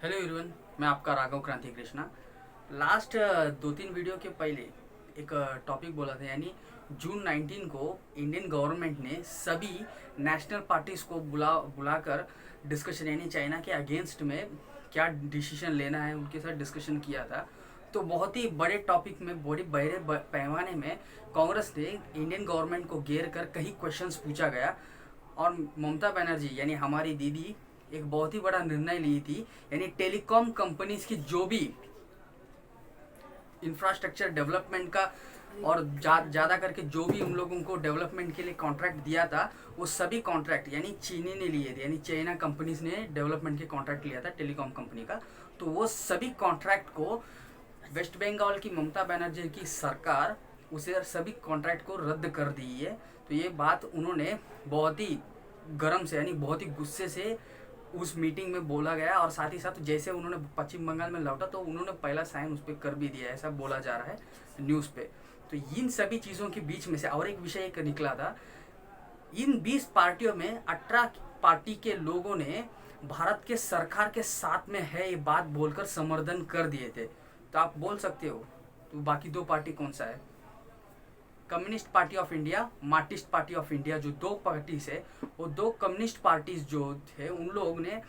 Hello everyone, मैं आपका Raghav Kranti Krishna. Last 2-3 video के पहले एक टॉपिक बोला था, यानी जून 19 को इंडियन गवर्नमेंट ने सभी नेशनल पार्टीज को बुलाकर डिस्कशन, यानी चाइना के अगेंस्ट में क्या डिसीजन लेना है उनके साथ डिस्कशन किया था। तो बहुत ही बड़े टॉपिक में, बड़े बड़े पैमाने में कांग्रेस ने इंडियन गवर्नमेंट को घेर कर कई क्वेश्चंस पूछा गया। और ममता बनर्जी यानी हमारी दीदी एक बहुत ही बड़ा निर्णय ली थी, यानी टेलीकॉम कंपनीज की जो भी इंफ्रास्ट्रक्चर डेवलपमेंट का और ज़्यादा करके जो भी उन लोगों को डेवलपमेंट के लिए कॉन्ट्रैक्ट दिया था, वो सभी कॉन्ट्रैक्ट यानी चीनी ने लिए थे, यानी चाइना कंपनीज ने डेवलपमेंट के कॉन्ट्रैक्ट लिया था टेलीकॉम कंपनी का। तो वो सभी कॉन्ट्रैक्ट को वेस्ट बंगाल की ममता बनर्जी की सरकार उसे सभी कॉन्ट्रैक्ट को रद्द कर दी है। तो ये बात उन्होंने बहुत ही गर्म से, यानी बहुत ही गुस्से से उस मीटिंग में बोला गया। और साथ ही साथ जैसे उन्होंने पश्चिम बंगाल में लौटा तो उन्होंने पहला साइन उस पर कर भी दिया, ऐसा बोला जा रहा है न्यूज़ पे। तो इन सभी चीज़ों के बीच में से और एक विषय एक निकला था। इन 20 पार्टियों में 18 पार्टी के लोगों ने भारत के सरकार के साथ में है ये बात बोलकर समर्थन कर दिए थे। तो आप बोल सकते हो तो बाकी दो पार्टी कौन सा है? Communist party of India, Marxist party of India, जो दो पार्टीज है, वो दो कम्युनिस्ट पार्टीज जो थे उन लोग ने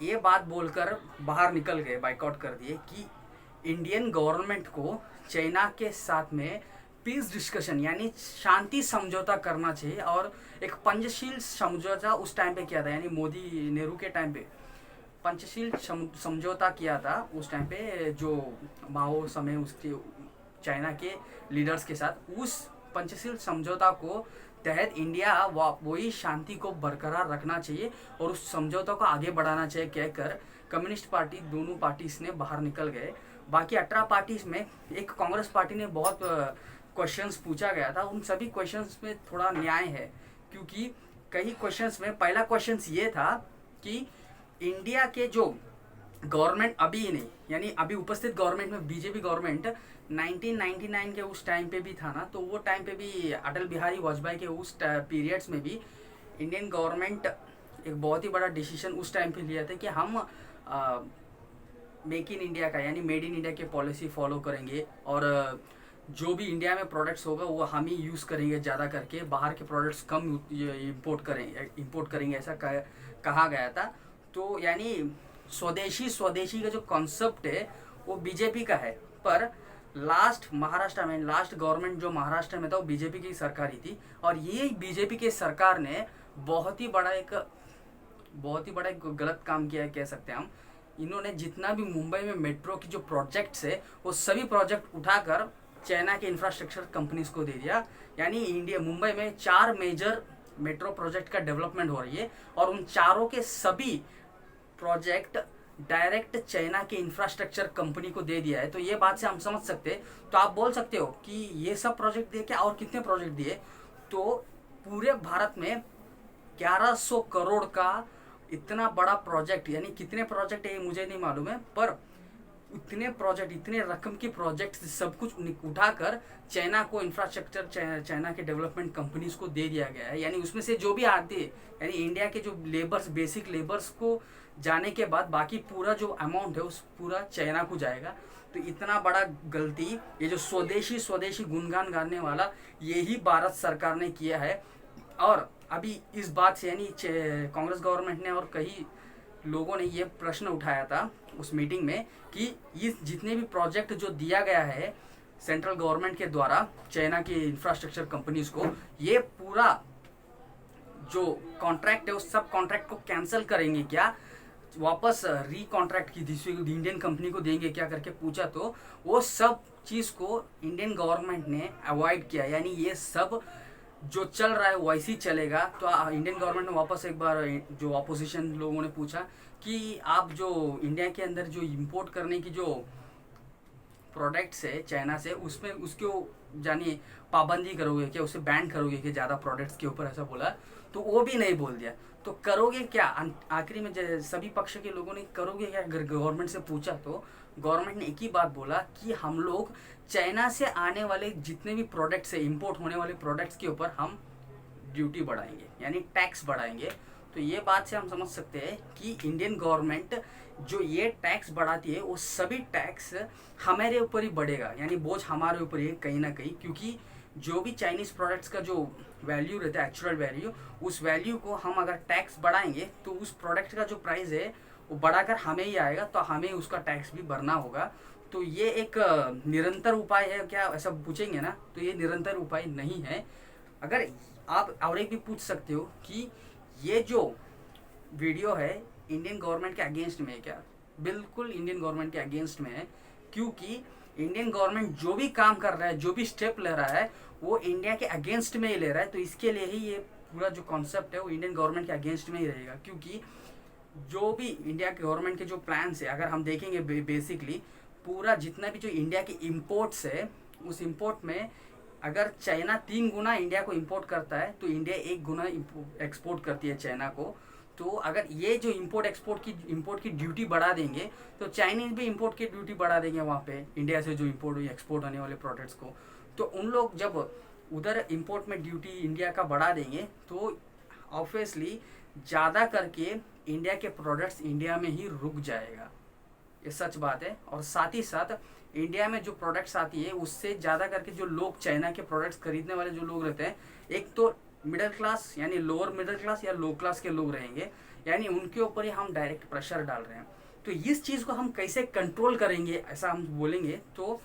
ये बात बोलकर बाहर निकल गए, बाइकआउट कर दिए कि इंडियन गवर्नमेंट को चाइना के साथ में पीस डिस्कशन यानी शांति समझौता करना चाहिए। और एक पंचशील समझौता उस टाइम पे किया था, यानी मोदी नेहरू के टाइम पे पंचशील समझौता किया था उस टाइम पे, जो माओ समय उसके चाइना के लीडर्स के साथ। उस पंचशील समझौता को तहत इंडिया वही शांति को बरकरार रखना चाहिए और उस समझौता को आगे बढ़ाना चाहिए कहकर कम्युनिस्ट पार्टी दोनों पार्टीज ने बाहर निकल गए। बाकी 18 पार्टीज में एक कांग्रेस पार्टी ने बहुत क्वेश्चंस पूछा गया था। उन सभी क्वेश्चंस में थोड़ा न्याय है, क्योंकि कई क्वेश्चंस में पहला क्वेश्चंस ये था कि इंडिया के जो गवर्नमेंट अभी नहीं, यानी अभी उपस्थित गवर्नमेंट में बीजेपी गवर्नमेंट 1999 के उस टाइम पे भी था ना, तो वो टाइम पे भी अटल बिहारी वाजपेयी के उस पीरियड्स में भी इंडियन गवर्नमेंट एक बहुत ही बड़ा डिसीजन उस टाइम पे लिया था कि हम मेक इन इंडिया का यानी मेड इन इंडिया के पॉलिसी फॉलो करेंगे और जो भी इंडिया में प्रोडक्ट्स होगा वो हम ही यूज़ करेंगे, ज़्यादा करके बाहर के प्रोडक्ट्स कम इंपोर्ट करेंगे ऐसा कहा गया था। तो यानी स्वदेशी का जो कॉन्सेप्ट है वो बीजेपी का है, पर लास्ट गवर्नमेंट जो महाराष्ट्र में था वो बीजेपी की सरकार ही थी। और ये बीजेपी की सरकार ने बहुत ही बड़ा एक गलत काम किया है कह सकते हैं हम। इन्होंने जितना भी मुंबई में मेट्रो की जो प्रोजेक्ट्स है वो सभी प्रोजेक्ट उठाकर चाइना के इंफ्रास्ट्रक्चर कंपनीज को दे दिया। यानी मुंबई में 4 मेजर मेट्रो प्रोजेक्ट का डेवलपमेंट हो रही है और उन चारों के सभी प्रोजेक्ट डायरेक्ट चाइना के इंफ्रास्ट्रक्चर कंपनी को दे दिया है। तो ये बात से हम समझ सकते हैं। तो आप बोल सकते हो कि ये सब प्रोजेक्ट दिए क्या और कितने प्रोजेक्ट दिए? तो पूरे भारत में 1100 करोड़ का इतना बड़ा प्रोजेक्ट, यानी कितने प्रोजेक्ट है मुझे नहीं मालूम है, पर इतने प्रोजेक्ट, इतने रकम के प्रोजेक्ट सब कुछ उठाकर चाइना को इंफ्रास्ट्रक्चर चाइना के डेवलपमेंट कंपनीज को दे दिया गया है। यानी उसमें से जो भी आते हैं, यानी इंडिया के जो लेबर्स, बेसिक लेबर्स को जाने के बाद बाकी पूरा जो अमाउंट है उस पूरा चाइना को जाएगा। तो इतना बड़ा गलती, ये जो स्वदेशी गुणगान गाने वाला, यही भारत सरकार ने किया है। और अभी इस बात से यानी कांग्रेस गवर्नमेंट ने और कई लोगों ने ये प्रश्न उठाया था उस मीटिंग में कि ये जितने भी प्रोजेक्ट जो दिया गया है सेंट्रल गवर्नमेंट के द्वारा चाइना की इंफ्रास्ट्रक्चर कंपनीज को, ये पूरा जो कॉन्ट्रैक्ट है उस सब कॉन्ट्रैक्ट को कैंसिल करेंगे क्या, वापस री-कॉन्ट्रैक्ट की इंडियन कंपनी को देंगे क्या करके पूछा। तो वो सब चीज़ को इंडियन गवर्नमेंट ने अवॉइड किया, यानी ये सब जो चल रहा है वैसे ही चलेगा। तो इंडियन गवर्नमेंट ने वापस एक बार जो अपोजिशन लोगों ने पूछा कि आप जो इंडिया के अंदर जो इंपोर्ट करने की जो प्रोडक्ट्स है चाइना से, उसमें उसको जानिए पाबंदी करोगे क्या, उसे बैन करोगे क्या ज़्यादा प्रोडक्ट्स के ऊपर, ऐसा बोला। तो वो भी नहीं बोल दिया। तो करोगे क्या आखिरी में सभी पक्ष के लोगों ने करोगे क्या अगर गवर्नमेंट से पूछा? तो गवर्नमेंट ने एक ही बात बोला कि हम लोग चाइना से आने वाले जितने भी प्रोडक्ट्स है, इंपोर्ट होने वाले प्रोडक्ट्स के ऊपर हम ड्यूटी बढ़ाएंगे, यानी टैक्स बढ़ाएंगे। तो ये बात से हम समझ सकते हैं कि इंडियन गवर्नमेंट जो ये टैक्स बढ़ाती है वो सभी टैक्स हमारे ऊपर ही बढ़ेगा, यानी बोझ हमारे ऊपर ही कहीं ना कहीं, क्योंकि जो भी चाइनीज प्रोडक्ट्स का जो वैल्यू रहता है, एक्चुअल वैल्यू, उस वैल्यू को हम अगर टैक्स बढ़ाएंगे तो उस प्रोडक्ट का जो प्राइस है वो बढ़ाकर हमें ही आएगा, तो हमें उसका टैक्स भी भरना होगा। तो ये एक निरंतर उपाय है क्या, ऐसा पूछेंगे ना, तो ये निरंतर उपाय नहीं है। अगर आप और एक भी पूछ सकते हो कि ये जो वीडियो है इंडियन गवर्नमेंट के अगेंस्ट में है क्या, बिल्कुल इंडियन गवर्नमेंट के अगेंस्ट में है, क्योंकि इंडियन गवर्नमेंट जो भी काम कर रहा है, जो भी स्टेप ले रहा है, वो इंडिया के अगेंस्ट में ही ले रहा है। तो इसके लिए ही ये पूरा जो कॉन्सेप्ट है वो इंडियन गवर्नमेंट के अगेंस्ट में ही रहेगा, क्योंकि जो भी इंडिया के गवर्नमेंट के जो प्लान्स है, अगर हम देखेंगे बेसिकली पूरा जितना भी जो इंडिया के इम्पोर्ट्स है, उस इम्पोर्ट में अगर चाइना 3 गुना इंडिया को इम्पोर्ट करता है तो इंडिया 1 गुना एक्सपोर्ट करती है चाइना को। तो अगर ये जो इम्पोर्ट की ड्यूटी बढ़ा देंगे तो चाइनीज भी इम्पोर्ट की ड्यूटी बढ़ा देंगे वहाँ पे इंडिया से जो एक्सपोर्ट होने वाले प्रोडक्ट्स को। तो उन लोग जब उधर इम्पोर्ट में ड्यूटी इंडिया का बढ़ा देंगे तो ऑब्वियसली ज़्यादा करके इंडिया के प्रोडक्ट्स इंडिया में ही रुक जाएगा, ये सच बात है। और साथ ही साथ इंडिया में जो प्रोडक्ट्स आती है उससे ज़्यादा करके जो लोग चाइना के प्रोडक्ट्स खरीदने वाले जो लोग रहते हैं, एक तो मिडिल क्लास यानी लोअर मिडिल क्लास या लो क्लास के लोग रहेंगे, यानी उनके ऊपर ही हम डायरेक्ट प्रेशर डाल रहे हैं। तो इस चीज़ को हम कैसे कंट्रोल करेंगे, ऐसा हम बोलेंगे तो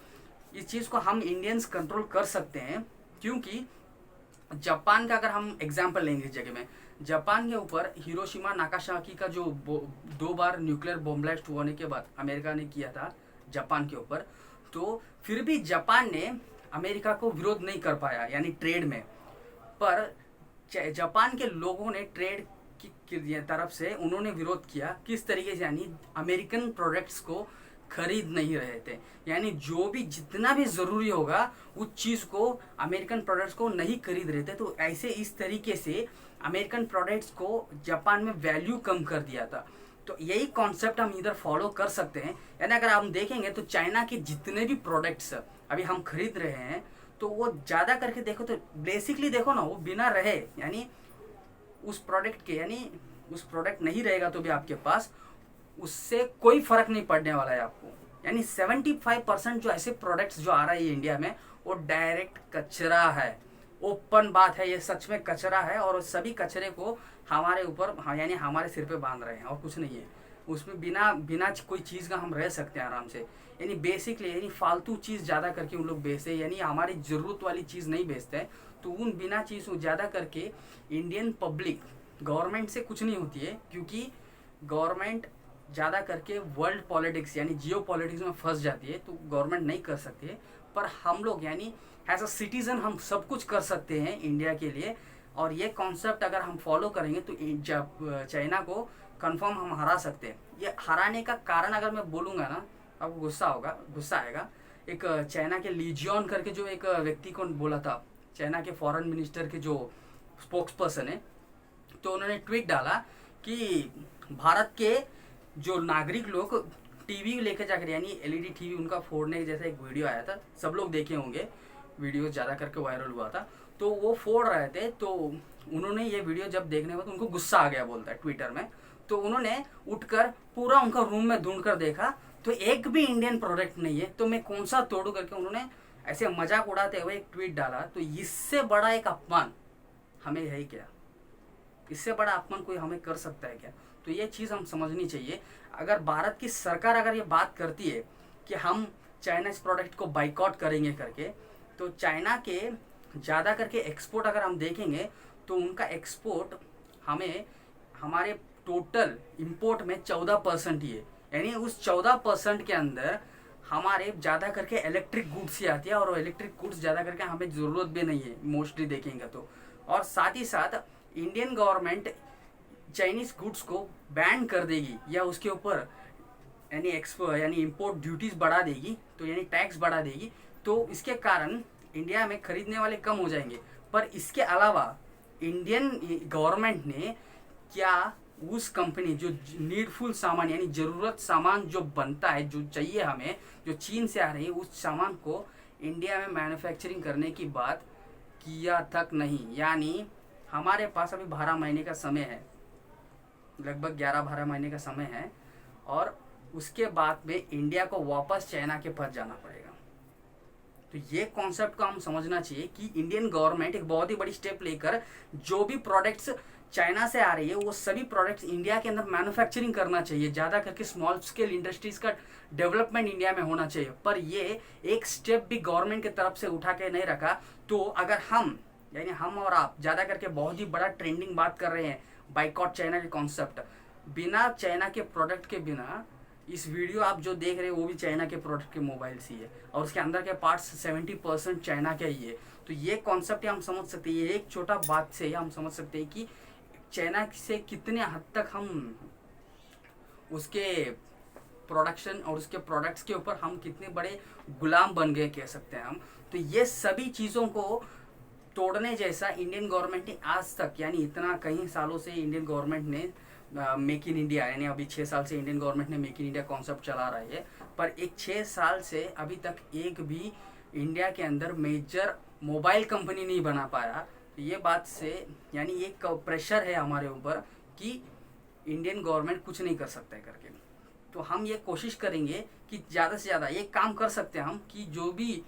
इस चीज़ को हम इंडियंस कंट्रोल कर सकते हैं, क्योंकि जापान का अगर हम एग्जाम्पल लेंगे इस जगह में, जापान के ऊपर हिरोशिमा नागासाकी का जो 2 बार न्यूक्लियर बॉम्ब ब्लास्ट होने के बाद अमेरिका ने किया था जापान के ऊपर, तो फिर भी जापान ने अमेरिका को विरोध नहीं कर पाया यानी ट्रेड में। पर जापान के लोगों ने ट्रेड की तरफ से उन्होंने विरोध किया, किस तरीके से, यानी अमेरिकन प्रोडक्ट्स को खरीद नहीं रहे थे, यानी जो भी जितना भी ज़रूरी होगा उस चीज़ को अमेरिकन प्रोडक्ट्स को नहीं खरीद रहे थे। तो ऐसे इस तरीके से अमेरिकन प्रोडक्ट्स को जापान में वैल्यू कम कर दिया था। तो यही कॉन्सेप्ट हम इधर फॉलो कर सकते हैं, यानी अगर हम देखेंगे तो चाइना के जितने भी प्रोडक्ट्स अभी हम खरीद रहे हैं तो वो ज़्यादा करके देखो तो बेसिकली देखो ना, वो बिना रहे यानी उस प्रोडक्ट के, यानी उस प्रोडक्ट नहीं रहेगा तो भी आपके पास उससे कोई फर्क नहीं पड़ने वाला है आपको। यानी 75% जो ऐसे प्रोडक्ट्स जो आ रहा है इंडिया में वो डायरेक्ट कचरा है, ओपन बात है, ये सच में कचरा है, और सभी कचरे को हमारे ऊपर यानी हमारे सिर पे बांध रहे हैं और कुछ नहीं है उसमें। बिना कोई चीज़ का हम रह सकते हैं आराम से, यानी बेसिकली यानी फालतू चीज़ ज़्यादा करके उन लोग बेचते हैं, यानी हमारी ज़रूरत वाली चीज़ नहीं बेचते हैं। तो उन बिना चीज़ को ज़्यादा करके इंडियन पब्लिक गवर्नमेंट से कुछ नहीं होती है, क्योंकि गवर्नमेंट ज़्यादा करके वर्ल्ड पॉलिटिक्स यानी जियो पॉलिटिक्स में फंस जाती है, तो गवर्नमेंट नहीं कर सकती है। पर हम लोग यानी एज अ सिटीज़न हम सब कुछ कर सकते हैं इंडिया के लिए, और ये कॉन्सेप्ट अगर हम फॉलो करेंगे तो चाइना को कंफर्म हम हरा सकते हैं। ये हराने का कारण अगर मैं बोलूँगा ना, आपको गुस्सा आएगा। एक चाइना के लीजियन करके जो एक व्यक्ति को बोला था, चाइना के फॉरेन मिनिस्टर के जो स्पोक्स पर्सन है, तो उन्होंने ट्वीट डाला कि भारत के जो नागरिक लोग टीवी लेकर जाकर, यानी एलईडी टीवी उनका फोड़ने जैसा एक वीडियो आया था, सब लोग देखे होंगे, वीडियो ज़्यादा करके वायरल हुआ था। तो वो फोड़ रहे थे, तो उन्होंने ये वीडियो जब देखने के बाद उनको गुस्सा आ गया, बोलता है ट्विटर में। तो उन्होंने उठकर पूरा उनका रूम में ढूंढ कर देखा तो एक भी इंडियन प्रोडक्ट नहीं है, तो मैं कौन सा तोड़ू करके उन्होंने ऐसे मजाक उड़ाते हुए एक ट्वीट डाला। तो इससे बड़ा एक अपमान हमें है क्या, इससे बड़ा अपमान कोई हमें कर सकता है क्या? तो ये चीज़ हम समझनी चाहिए। अगर भारत की सरकार अगर ये बात करती है कि हम चाइनीज प्रोडक्ट को बाइकआउट करेंगे करके, तो चाइना के ज़्यादा करके एक्सपोर्ट अगर हम देखेंगे तो उनका एक्सपोर्ट हमें हमारे टोटल इंपोर्ट में 14% ही है, यानी उस 14% के अंदर हमारे ज़्यादा करके इलेक्ट्रिक गुड्स ही आती है, और इलेक्ट्रिक गुड्स ज़्यादा करके हमें ज़रूरत भी नहीं है मोस्टली देखेंगे तो। और साथ ही साथ इंडियन गवर्नमेंट चाइनीज़ गुड्स को बैन कर देगी या उसके ऊपर यानी इंपोर्ट ड्यूटीज़ बढ़ा देगी, तो यानी टैक्स बढ़ा देगी, तो इसके कारण इंडिया में खरीदने वाले कम हो जाएंगे। पर इसके अलावा इंडियन गवर्नमेंट ने क्या उस कंपनी जो नीडफुल सामान यानी ज़रूरत सामान जो बनता है, जो चाहिए हमें, जो चीन से आ रही है, उस सामान को इंडिया में मैन्युफैक्चरिंग करने की बात किया तक नहीं। यानी हमारे पास अभी 12 महीने का समय है, लगभग 11-12 महीने का समय है, और उसके बाद में इंडिया को वापस चाइना के पास जाना पड़ेगा। तो ये कॉन्सेप्ट को हम समझना चाहिए कि इंडियन गवर्नमेंट एक बहुत ही बड़ी स्टेप लेकर जो भी प्रोडक्ट्स चाइना से आ रही है वो सभी प्रोडक्ट्स इंडिया के अंदर मैन्युफैक्चरिंग करना चाहिए, ज़्यादा करके स्मॉल स्केल इंडस्ट्रीज का डेवलपमेंट इंडिया में होना चाहिए। पर ये एक स्टेप भी गवर्नमेंट की तरफ से उठा के नहीं रखा। तो अगर हम यानी हम और आप ज़्यादा करके बहुत ही बड़ा ट्रेंडिंग बात कर रहे हैं बाइकॉट चाइना के कॉन्सेप्ट, बिना चाइना के प्रोडक्ट के बिना इस वीडियो आप जो देख रहे हैं वो भी चाइना के प्रोडक्ट के मोबाइल्स ही है, और उसके अंदर के पार्ट्स 70% चाइना के ही है। तो ये कॉन्सेप्ट हम समझ सकते हैं, ये एक छोटा बात से हम समझ सकते हैं कि चाइना से कितने हद तक हम उसके प्रोडक्शन और उसके प्रोडक्ट्स के ऊपर हम कितने बड़े गुलाम बन गए कह सकते हैं हम। तो ये सभी चीज़ों को तोड़ने जैसा इंडियन गवर्नमेंट ने आज तक यानी इतना कई सालों से इंडियन गवर्नमेंट ने मेक इन इंडिया यानी अभी 6 साल से इंडियन गवर्नमेंट ने मेक इन इंडिया कॉन्सेप्ट चला रही है, पर एक 6 साल से अभी तक एक भी इंडिया के अंदर मेजर मोबाइल कंपनी नहीं बना पाया। तो ये बात से यानी एक प्रेशर है हमारे ऊपर कि इंडियन गवर्नमेंट कुछ नहीं कर सकता है करके। तो हम ये कोशिश करेंगे कि ज़्यादा से ज़्यादा एक काम कर सकते हैं हम कि जो भी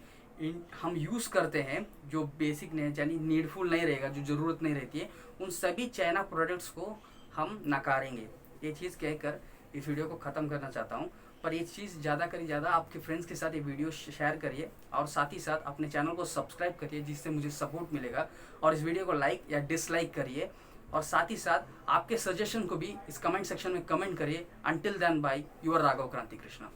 हम यूज़ करते हैं जो बेसिक नहीं यानी नीडफुल नहीं रहेगा, जो ज़रूरत नहीं रहती है, उन सभी चाइना प्रोडक्ट्स को हम नकारेंगे। ये चीज़ कहकर इस वीडियो को ख़त्म करना चाहता हूँ। पर ये चीज़ ज़्यादा करिए, ज़्यादा आपके फ्रेंड्स के साथ ये वीडियो शेयर करिए, और साथ ही साथ अपने चैनल को सब्सक्राइब करिए जिससे मुझे सपोर्ट मिलेगा, और इस वीडियो को लाइक या डिसलाइक करिए, और साथ ही साथ आपके सजेशन को भी इस कमेंट सेक्शन में कमेंट करिए। Until then bye, your Raghav Kranti Krishna.